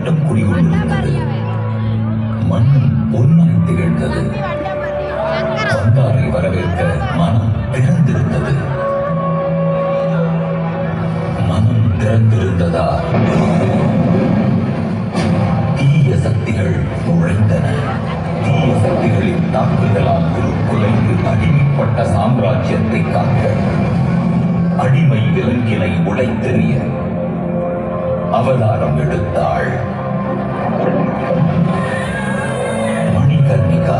மட்டும் குடிகொண்டிருந்தது. மண்ணும் பொன்னாய் திகழ்ந்தது. வந்தாரை வரவேற்க மனம் திறந்திருந்தது. மனம் திறந்திருந்ததா தீய சக்திகள் நுழைந்தன. தீய சக்திகளின் தாக்குதலால் குலைந்து அடிமைப்பட்ட சாம்ராஜ்யத்தை காக்க அடிமை விலங்கினை உடைத்தெறிய அவதாரம் எடுத்தாள் மணிகர்ணிகா.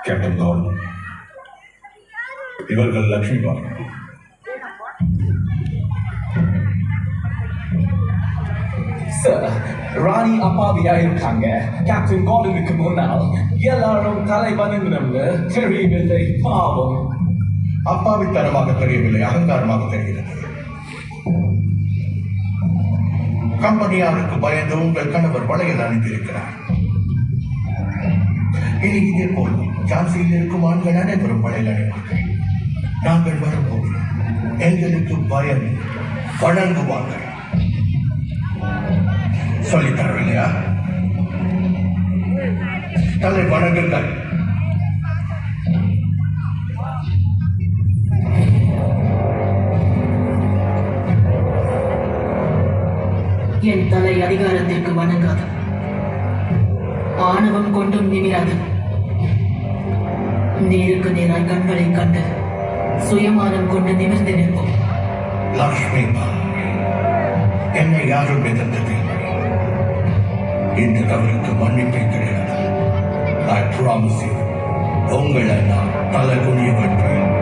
கேப்டன் கவுர்மெண்ட் இவர்கள் லட்சுமி பாபு. சார், ராணி அப்பாவியா இருக்காங்க. கேப்டன் கார்டனுக்கு முன்னால் எல்லாரும் தலை வணங்கணும்னு தெரியவில்லை. பாவம். அப்பாவித்தனமாக தெரியவில்லை, அகங்காரமாக தெரிகிறது. கம்பெனியாருக்கு பயந்து உங்கள் கணவர் வளையல் அனுப்பியிருக்கிறார். இனி இதே போல் ஜான்சியில் இருக்கும் ஆண்கள் அனைவரும் வளையல் அணிவார்கள். நாங்கள் வரும்போது எங்களுக்கு பயம் வழங்குவார்கள். சொல்லித்தரவில்லையா? தலை வணங்குங்கள். என் தலை அதிகாரத்திற்கு வணங்காது. ஆணவம் கொண்டும் நிமிராது. நேருக்கு நேராய் கண்களை கண்டு சுயமானம் கொண்டு நிமிர்ந்து நிற்கும். லக்ஷ்மி என்னை யாரும் எதிர்த்ததில்லை. இந்த தவறுக்கு மன்னிப்பே கிடையாது. I promise you, உங்களை நான் தலை குனிய வைப்பேன்.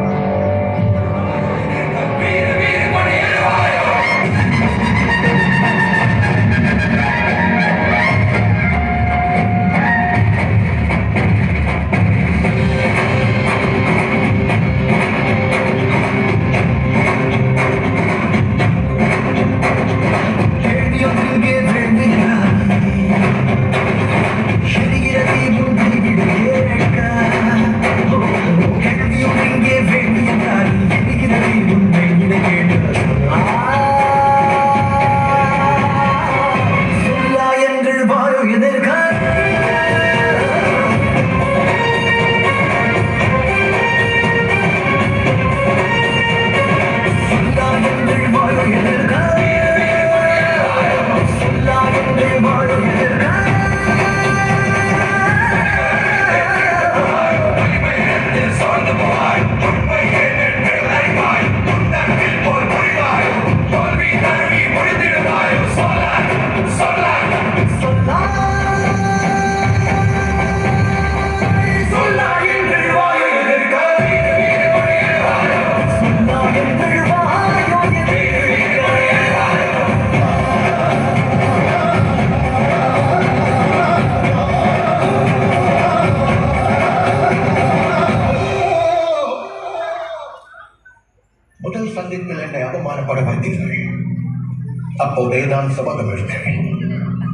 அப்போதே நான் சபதம் எடுத்தேன்,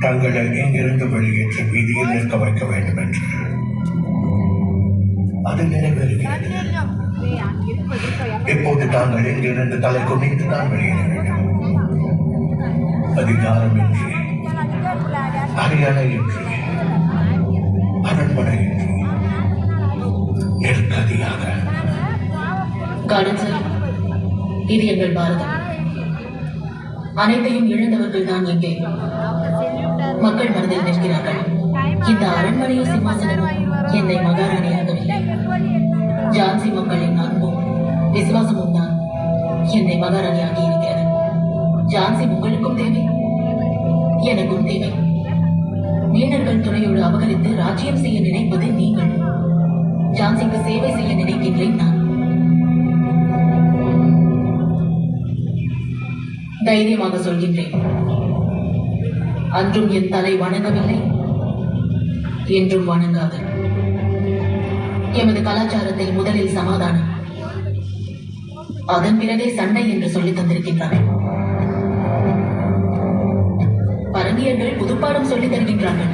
தங்களை இங்கிருந்து வெளியேற்றி வீதியில் நிற்க வைக்க வேண்டும் என்று. அது நிறைவேறுகிறது. இப்போது தாங்கள் இங்கிருந்து தலை குனிந்து தான் வெளியேற வேண்டும். அதிகாரமின்றி, அரியணையின்றி, அரண்மனையின்றி, நெருக்கடியாக. கார்டன் சார், இது எங்கள் பாரதம். அனைத்தையும் இழந்தவர்கள் தான் இங்கே மக்கள் மனதில் நிற்கிறார்கள். இந்த அரண்மனையோ சிம்மாசனமும் என்னை மகாராணியாகவில்லை. ஜான்சி மக்களின் அன்பும் விசுவாசமும் தான் என்னை மகாராணியாகி இருக்கிறது. ஜான்சி உங்களுக்கும் தேவை, எனக்கும் தேவை. மீனர்கள் துணையோடு அபகரித்து ராஜ்யம் செய்ய நினைப்பது நீங்கள். ஜான்சிக்கு சேவை செய்ய நினைக்கின்றேன் நான். தைரியமாக சொல்கின்றேன், அன்றும் என் தலை வணங்கவில்லை, என்றும் வணங்காது. எமது கலாச்சாரத்தில் முதலில் சமாதானம், அதன் பிறகே சண்டை என்று சொல்லித் தந்திருக்கின்றார்கள். பரங்கியர்கள் புதுப்பாடம் சொல்லித் தருகின்றார்கள்.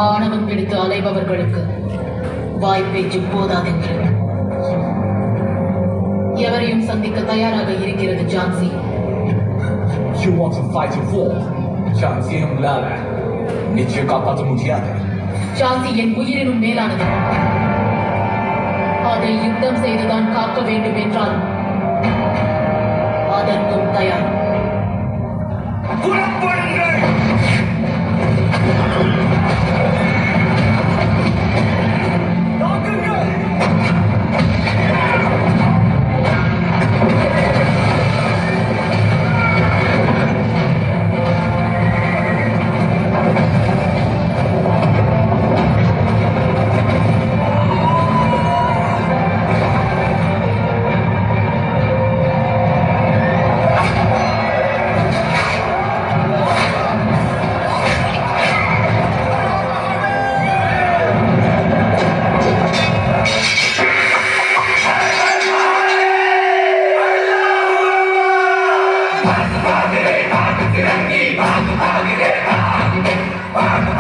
ஆணவம் பிடித்து அலைபவர்களுக்கு வாய்ப்பேச்சு போதாதென்று. எவரையும் சந்திக்க தயாராக இருக்கிறது Jhansi. You want to fight a war? Jansi humlala. Niche kapatu mutiada. Jhansi என் உயிரினும் மேலானது. அதை யுத்தம் செய்துதான் காக்க வேண்டும் என்றால் அதற்கும் தயார். Bang, bang, bang, bang, bang, bang, bang, bang, bang, bang,